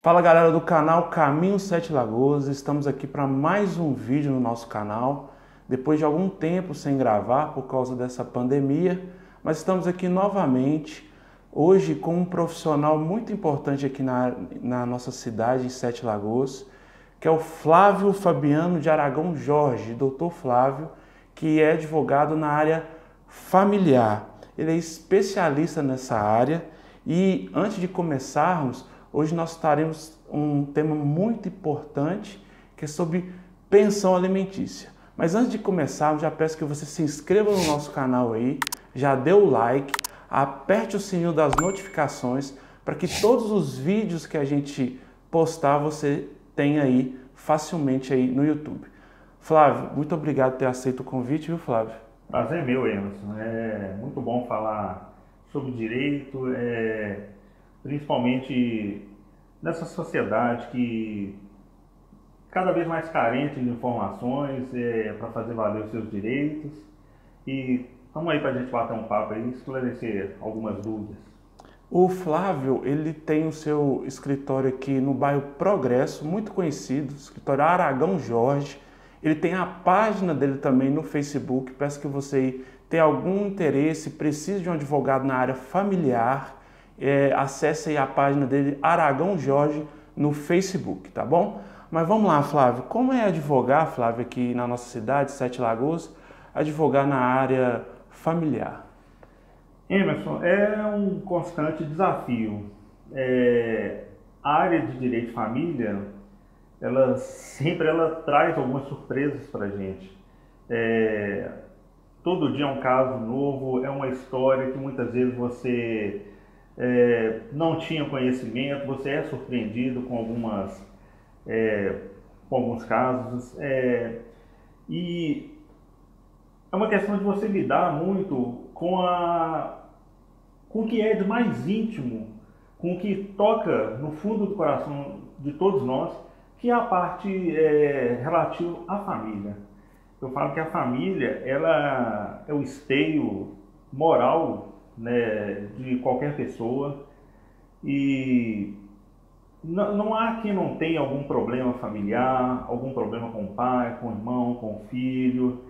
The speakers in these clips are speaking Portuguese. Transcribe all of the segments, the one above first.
Fala galera do canal Caminho Sete Lagoas, estamos aqui para mais um vídeo no nosso canal, depois de algum tempo sem gravar por causa dessa pandemia, mas estamos aqui novamente, hoje com um profissional muito importante aqui na nossa cidade, em Sete Lagoas, que é o Flávio Fabiano de Aragão Jorge, doutor Flávio, que é advogado na área familiar. Ele é especialista nessa área e antes de começarmos, hoje nós estaremos um tema muito importante que é sobre pensão alimentícia. Mas antes de começar, eu já peço que você se inscreva no nosso canal aí, já dê o like, aperte o sininho das notificações para que todos os vídeos que a gente postar você tenha aí facilmente aí no YouTube. Flávio, muito obrigado por ter aceito o convite, viu, Flávio? Prazer é meu, Emerson. É muito bom falar sobre direito, principalmente nessa sociedade que cada vez mais carente de informações para fazer valer os seus direitos. E vamos aí para a gente bater um papo aí e esclarecer algumas dúvidas. O Flávio, ele tem o seu escritório aqui no bairro Progresso, muito conhecido, escritório Aragão Jorge. Ele tem a página dele também no Facebook. Peço que você tenha algum interesse, precise de um advogado na área familiar, acesse aí a página dele, Aragão Jorge, no Facebook, tá bom? Mas vamos lá, Flávio. Como é advogar, Flávio, aqui na nossa cidade, Sete Lagoas, advogar na área familiar? Emerson, é um constante desafio. A área de direito de família, ela traz algumas surpresas para a gente. É, Todo dia é um caso novo, é uma história que muitas vezes você não tinha conhecimento, você é surpreendido é, com alguns casos. E é uma questão de você lidar muito com o que é de mais íntimo, com o que toca no fundo do coração de todos nós, que é a parte relativa à família. Eu falo que a família ela é o esteio moral, né, de qualquer pessoa e não há quem não tenha algum problema familiar, algum problema com o pai, com o irmão, com o filho,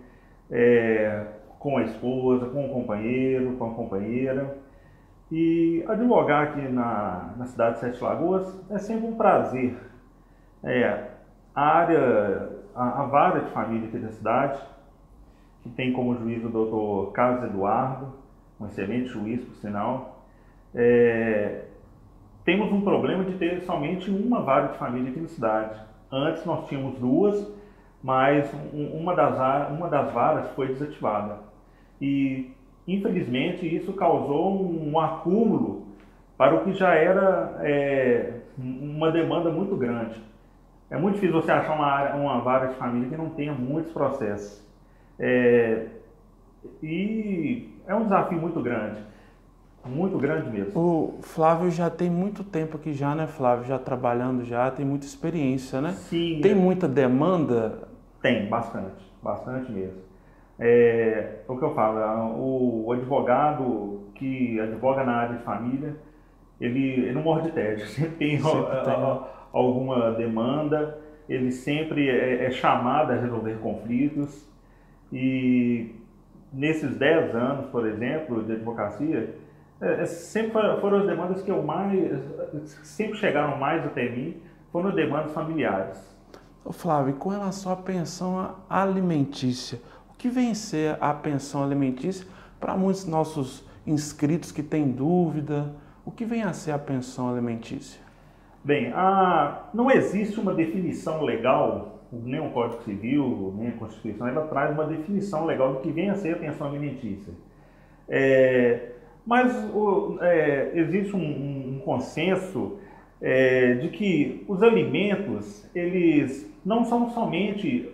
com a esposa, com o companheiro, com a companheira. E advogar aqui na cidade de Sete Lagoas é sempre um prazer. É, a vara de família aqui da cidade, que tem como juiz o doutor Carlos Eduardo, um excelente juiz, por sinal, temos um problema de ter somente uma vara de família aqui na cidade. Antes nós tínhamos duas, mas uma das varas foi desativada. E, infelizmente, isso causou um acúmulo para o que já era uma demanda muito grande. É muito difícil você achar uma vara de família que não tenha muitos processos. É, e é um desafio muito grande mesmo. O Flávio já tem muito tempo aqui já, né, Flávio? Já trabalhando já, tem muita experiência, né? Sim, Tem muita demanda? tem, bastante mesmo. O que eu falo, o advogado que advoga na área de família, ele não morre de tédio, sempre tem Sempre tem, né? alguma demanda, ele sempre é chamado a resolver conflitos e nesses 10 anos, por exemplo, de advocacia, sempre foram as demandas que sempre chegaram mais até mim, foram demandas familiares. Ô Flávio, e com relação à pensão alimentícia, o que vem ser a pensão alimentícia para muitos nossos inscritos que têm dúvida? O que vem a ser a pensão alimentícia? Bem, não existe uma definição legal, nem o Código Civil, nem a Constituição, ela traz uma definição legal do que vem a ser a pensão alimentícia. É, mas existe um consenso de que os alimentos, eles não são somente,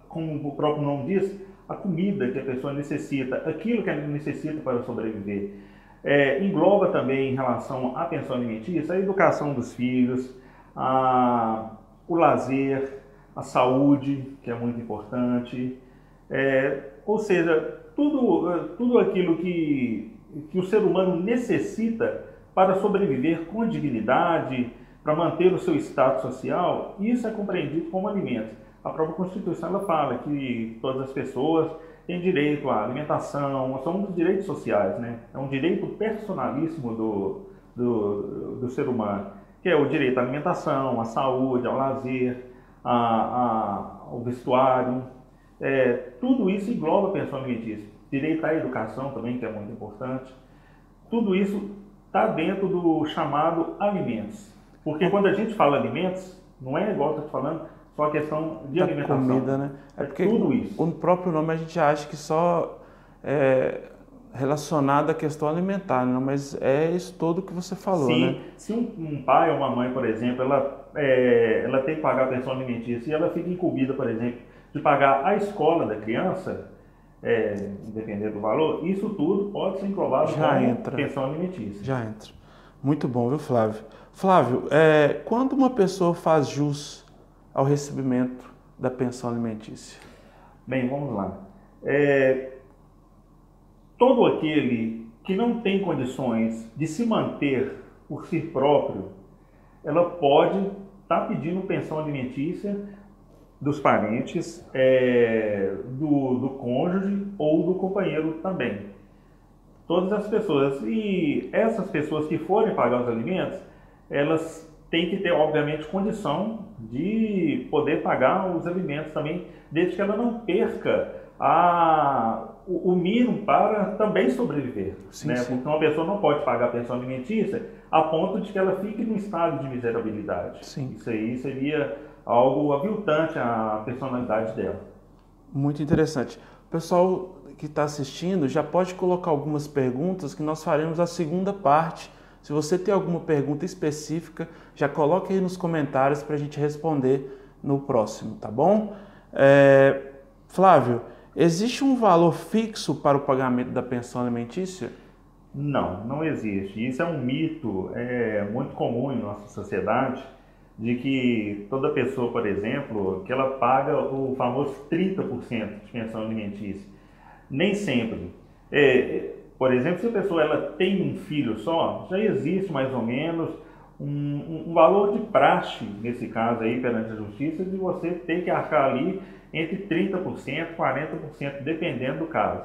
como o próprio nome diz, a comida que a pessoa necessita, aquilo que ela necessita para sobreviver. Engloba também, em relação à pensão alimentícia, a educação dos filhos, o lazer, a saúde, que é muito importante, ou seja, tudo aquilo que o ser humano necessita para sobreviver com dignidade, para manter o seu status social, isso é compreendido como alimentos. A própria Constituição ela fala que todas as pessoas têm direito à alimentação, são um dos direitos sociais, né? É um direito personalíssimo do ser humano, que é o direito à alimentação, à saúde, ao lazer, ao vestuário. Tudo isso engloba a pensão alimentícia. Direito à educação também, que é muito importante. Tudo isso está dentro do chamado alimentos. Porque quando a gente fala alimentos, não é igual eu estou falando, só a questão de alimentação. Comida, né? É porque tudo isso. O próprio nome a gente acha que só é relacionado à questão alimentar, não? Mas é isso todo que você falou, Sim. né? Se um pai ou uma mãe, por exemplo, ela tem que pagar a pensão alimentícia e ela fica incumbida, por exemplo, de pagar a escola da criança, dependendo do valor, isso tudo pode ser englobado como pensão alimentícia. Já entra. Muito bom, viu, Flávio? Flávio, quando uma pessoa faz jus ao recebimento da pensão alimentícia? Bem, vamos lá. Todo aquele que não tem condições de se manter por si próprio, ela pode estar pedindo pensão alimentícia dos parentes, do cônjuge ou do companheiro também. Todas as pessoas. E essas pessoas que forem pagar os alimentos, elas têm que ter, obviamente, condição de poder pagar os alimentos também, desde que ela não perca o mínimo para também sobreviver. Sim, né? sim. Porque uma pessoa não pode pagar a pensão alimentícia a ponto de que ela fique num estado de miserabilidade. Sim. Isso aí seria algo aviltante à personalidade dela. Muito interessante. O pessoal que está assistindo já pode colocar algumas perguntas que nós faremos a segunda parte. Se você tem alguma pergunta específica, já coloque aí nos comentários para a gente responder no próximo, tá bom? Flávio, existe um valor fixo para o pagamento da pensão alimentícia? Não existe. Isso é um mito muito comum em nossa sociedade, de que toda pessoa, por exemplo, que ela paga o famoso 30% de pensão alimentícia. Nem sempre. Por exemplo, se a pessoa ela tem um filho só, já existe mais ou menos um valor de praxe, nesse caso aí, perante a justiça, de você ter que arcar ali entre 30% e 40%, dependendo do caso.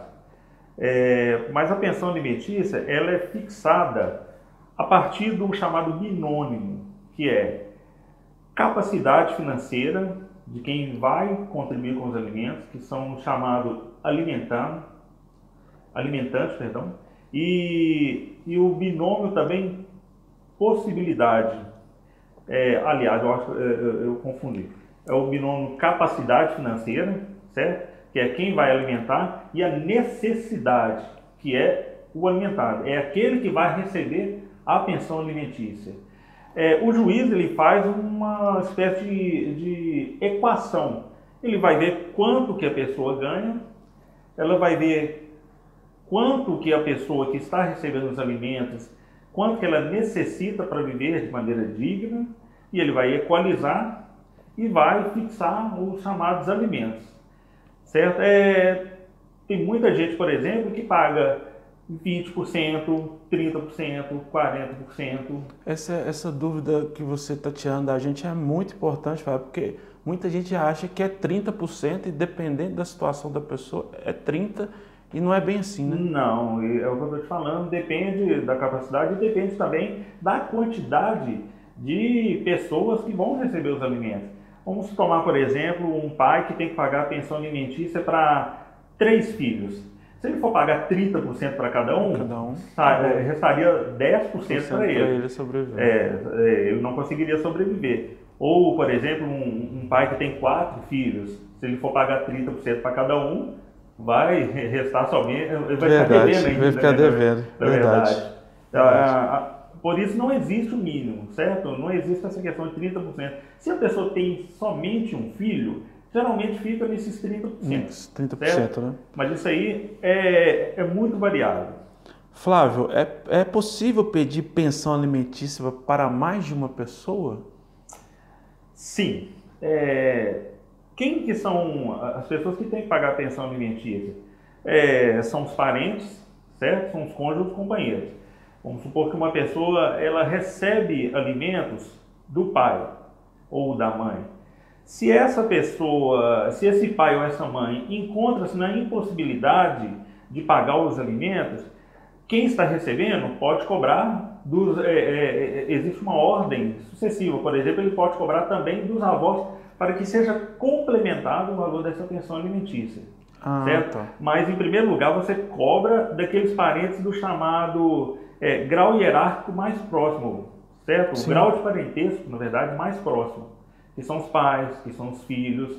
Mas a pensão alimentícia, ela é fixada a partir do chamado binômio, que é capacidade financeira de quem vai contribuir com os alimentos, que são chamados alimentantes, e o binômio também possibilidade. Aliás, eu acho que eu confundi. É o binômio capacidade financeira, certo? Que é quem vai alimentar, e a necessidade, que é o alimentado. É aquele que vai receber a pensão alimentícia. O juiz ele faz uma espécie de equação. Ele vai ver quanto que a pessoa ganha, ela vai ver quanto que a pessoa que está recebendo os alimentos, quanto que ela necessita para viver de maneira digna, e ele vai equalizar e vai fixar os chamados alimentos. Certo? Tem muita gente, por exemplo, que paga 20%, 30%, 40%. Essa dúvida que você está tirando da gente é muito importante, Fábio, porque muita gente acha que é 30% e dependendo da situação da pessoa é 30% e não é bem assim, né? Não, é o que eu estou te falando, depende da capacidade e depende também da quantidade de pessoas que vão receber os alimentos. Vamos tomar, por exemplo, um pai que tem que pagar a pensão alimentícia para 3 filhos. Se ele for pagar 30% para cada um, restaria 10% para ele. Ele não conseguiria sobreviver. Ou, por exemplo, um pai que tem 4 filhos, se ele for pagar 30% para cada um, vai restar somente, ele vai ficar devendo ainda. Vai ficar devendo, verdade. Por isso não existe o mínimo, certo? Não existe essa questão de 30%. Se a pessoa tem somente um filho, geralmente fica nesses 30%. 30%, certo? né? Mas isso aí é muito variável. Flávio, é possível pedir pensão alimentícia para mais de uma pessoa? Sim. Quem que são as pessoas que têm que pagar a pensão alimentícia? São os parentes, certo? São os cônjuges, os companheiros. Vamos supor que uma pessoa ela recebe alimentos do pai ou da mãe, se essa pessoa, se esse pai ou essa mãe encontra-se na impossibilidade de pagar os alimentos, quem está recebendo pode cobrar existe uma ordem sucessiva, por exemplo, ele pode cobrar também dos avós para que seja complementado o valor dessa pensão alimentícia. Certo? Tá. Mas, em primeiro lugar, você cobra daqueles parentes do chamado grau hierárquico mais próximo, certo? Sim. O grau de parentesco, na verdade, mais próximo, que são os pais, que são os filhos.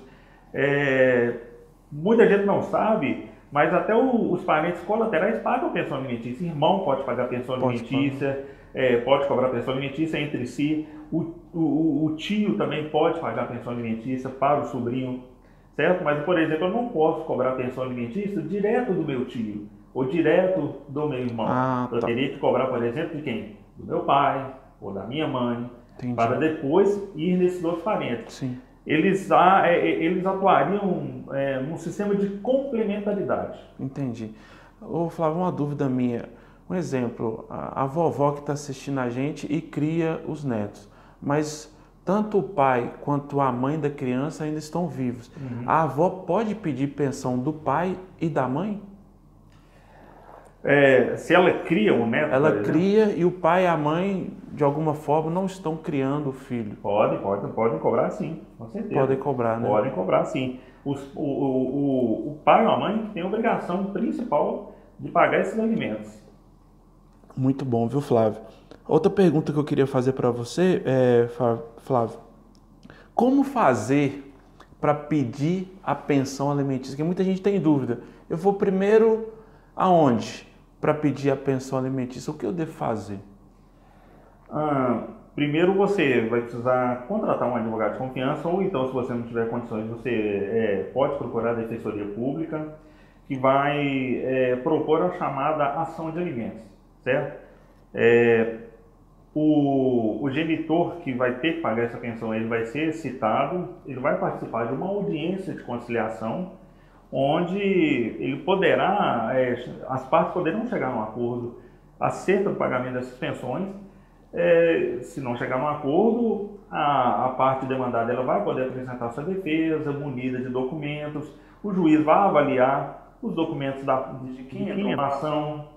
Muita gente não sabe, mas até os parentes colaterais pagam pensão alimentícia. Irmão pode pagar pensão alimentícia, pode cobrar pensão alimentícia entre si. O tio também pode pagar pensão alimentícia para o sobrinho. Certo? Mas, por exemplo, eu não posso cobrar pensão alimentícia direto do meu tio ou direto do meu irmão. Eu teria que cobrar, por exemplo, de quem? Do meu pai ou da minha mãe. Entendi. Para depois ir nesses outros parentes. Sim. Eles atuariam num sistema de complementaridade. Entendi. Ô, Flávio, uma dúvida minha. Um exemplo, a vovó que está assistindo a gente e cria os netos, mas tanto o pai quanto a mãe da criança ainda estão vivos. Uhum. A avó pode pedir pensão do pai e da mãe? Se ela cria um neto, ela cria e o pai e a mãe, de alguma forma, não estão criando o filho. Podem cobrar sim, com certeza. Podem cobrar, né? Podem cobrar sim. O pai ou a mãe tem a obrigação principal de pagar esses alimentos. Muito bom, viu, Flávio? Outra pergunta que eu queria fazer para você, Flávio, como fazer para pedir a pensão alimentícia? Porque muita gente tem dúvida. Eu vou primeiro aonde para pedir a pensão alimentícia? O que eu devo fazer? Primeiro você vai precisar contratar um advogado de confiança, ou então, se você não tiver condições, você pode procurar a Defensoria Pública, que vai propor a chamada ação de alimentos, certo? O genitor que vai ter que pagar essa pensão, ele vai ser citado, ele vai participar de uma audiência de conciliação, onde ele poderá, as partes poderão chegar a um acordo acerca do pagamento dessas pensões. Se não chegar a um acordo, a parte demandada ela vai poder apresentar sua defesa, munida de documentos, o juiz vai avaliar os documentos de quem é a ação,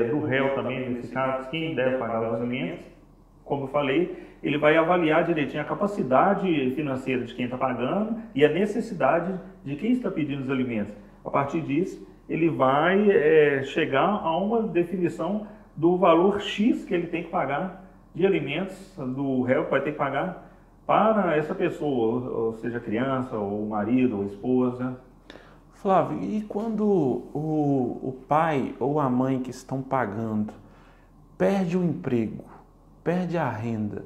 do réu também, nesse caso, quem deve pagar os alimentos. Como eu falei, ele vai avaliar direitinho a capacidade financeira de quem está pagando e a necessidade de quem está pedindo os alimentos. A partir disso, ele vai chegar a uma definição do valor X que ele tem que pagar de alimentos, do réu que vai ter que pagar para essa pessoa, ou seja, criança, ou marido, ou esposa. Flávio, e quando o pai ou a mãe que estão pagando perde o emprego, perde a renda,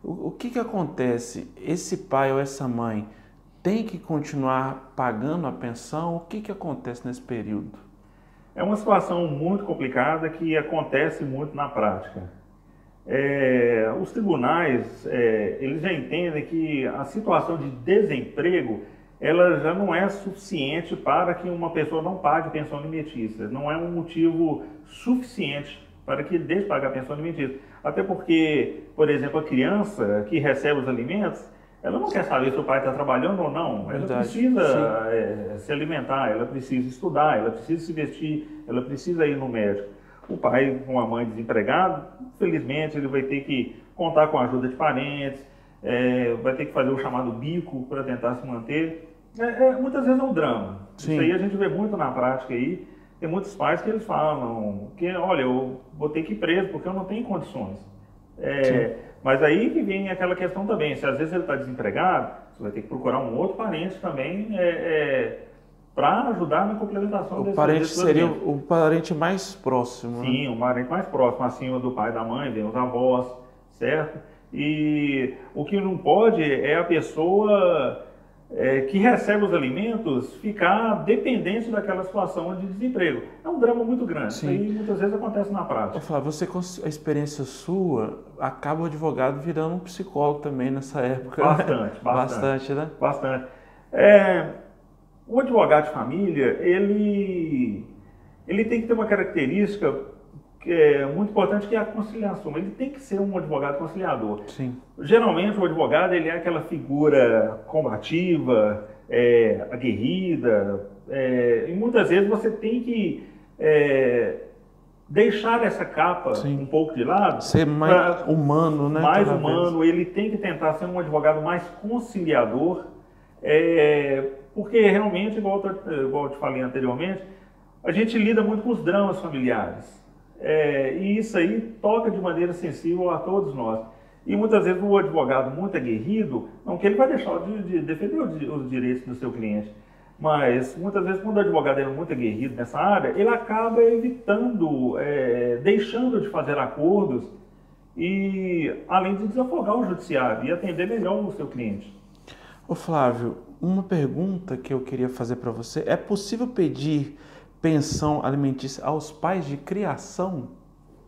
o que acontece? Esse pai ou essa mãe tem que continuar pagando a pensão? O que acontece nesse período? É uma situação muito complicada que acontece muito na prática. Os tribunais, eles já entendem que a situação de desemprego, ela já não é suficiente para que uma pessoa não pague pensão alimentícia. Não é um motivo suficiente para que deixe de pagar pensão alimentícia. Até porque, por exemplo, a criança que recebe os alimentos, ela não quer saber se o pai está trabalhando ou não. Ela precisa se alimentar, ela precisa estudar, ela precisa se vestir, ela precisa ir no médico. O pai com a mãe desempregado, felizmente, ele vai ter que contar com a ajuda de parentes, vai ter que fazer o chamado bico para tentar se manter. Muitas vezes é um drama. Sim. Isso aí a gente vê muito na prática aí. Tem muitos pais que eles falam que, olha, eu vou ter que ir preso porque eu não tenho condições. Mas aí que vem aquela questão também, se às vezes ele está desempregado, você vai ter que procurar um outro parente também para ajudar na complementação desse parente seria o parente mais próximo. Sim, o parente mais próximo, acima do pai e da mãe, vem os avós, certo? E o que não pode é a pessoa que recebe os alimentos ficar dependente daquela situação de desemprego. É um drama muito grande. Sim. Isso aí muitas vezes acontece na prática. Flávio, você com a experiência sua, acaba o advogado virando um psicólogo também nessa época. Bastante, né? Bastante. O advogado de família, ele tem que ter uma característica que é muito importante, que é a conciliação. Ele tem que ser um advogado conciliador. Sim. Geralmente o advogado ele é aquela figura combativa, aguerrida, e muitas vezes você tem que deixar essa capa Sim. um pouco de lado. Ser mais humano, né? Mais humano, ele tem que tentar ser um advogado mais conciliador, porque realmente, igual eu te falei anteriormente, a gente lida muito com os dramas familiares. E isso aí toca de maneira sensível a todos nós. E muitas vezes o advogado muito aguerrido, não que ele vai deixar de defender os direitos do seu cliente, mas muitas vezes quando o advogado é muito aguerrido nessa área, ele acaba evitando, deixando de fazer acordos e além de desafogar o judiciário e atender melhor o seu cliente. Ô Flávio, uma pergunta que eu queria fazer para você: é possível pedir pensão alimentícia aos pais de criação?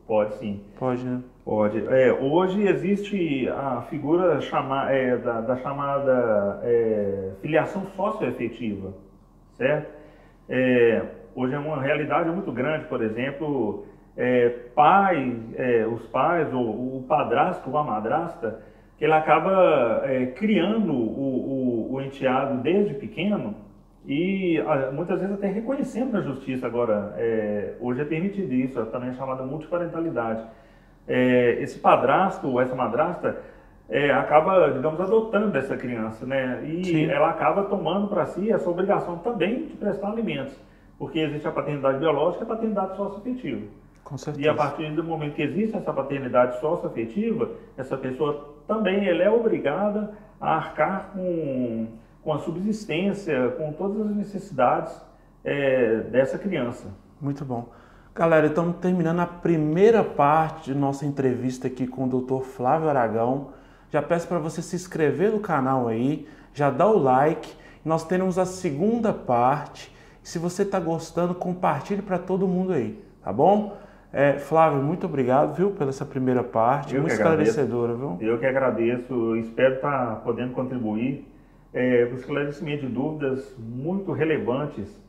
Pode sim. Pode, né? Pode. Hoje existe a figura da chamada filiação socioafetiva, certo? Hoje é uma realidade muito grande, por exemplo, os pais, ou o padrasto ou a madrasta, que ele acaba criando o enteado desde pequeno e muitas vezes até reconhecendo na justiça agora. Hoje é permitido isso, também é chamada multiparentalidade. Esse padrasto ou essa madrasta acaba, digamos, adotando essa criança, né? E Sim. ela acaba tomando para si essa obrigação também de prestar alimentos, porque existe a paternidade biológica e a paternidade socioafetiva. Com certeza. E a partir do momento que existe essa paternidade socioafetiva, essa pessoa também ela é obrigada a arcar com a subsistência, com todas as necessidades dessa criança. Muito bom. Galera, estamos terminando a primeira parte de nossa entrevista aqui com o Dr. Flávio Aragão. Já peço para você se inscrever no canal aí, já dá o like. Nós teremos a segunda parte. Se você está gostando, compartilhe para todo mundo aí, tá bom? Flávio, muito obrigado, viu, pela essa primeira parte, muito esclarecedora, viu? Eu que agradeço, espero estar podendo contribuir para o esclarecimento de dúvidas muito relevantes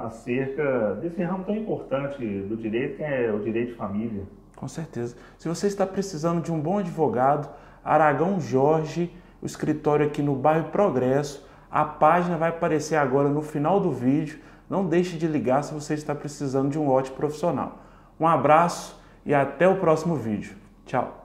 acerca desse ramo tão importante do direito, que é o direito de família. Com certeza. Se você está precisando de um bom advogado, Aragão Jorge, o escritório aqui no bairro Progresso, a página vai aparecer agora no final do vídeo. Não deixe de ligar se você está precisando de um ótimo profissional. Um abraço e até o próximo vídeo. Tchau!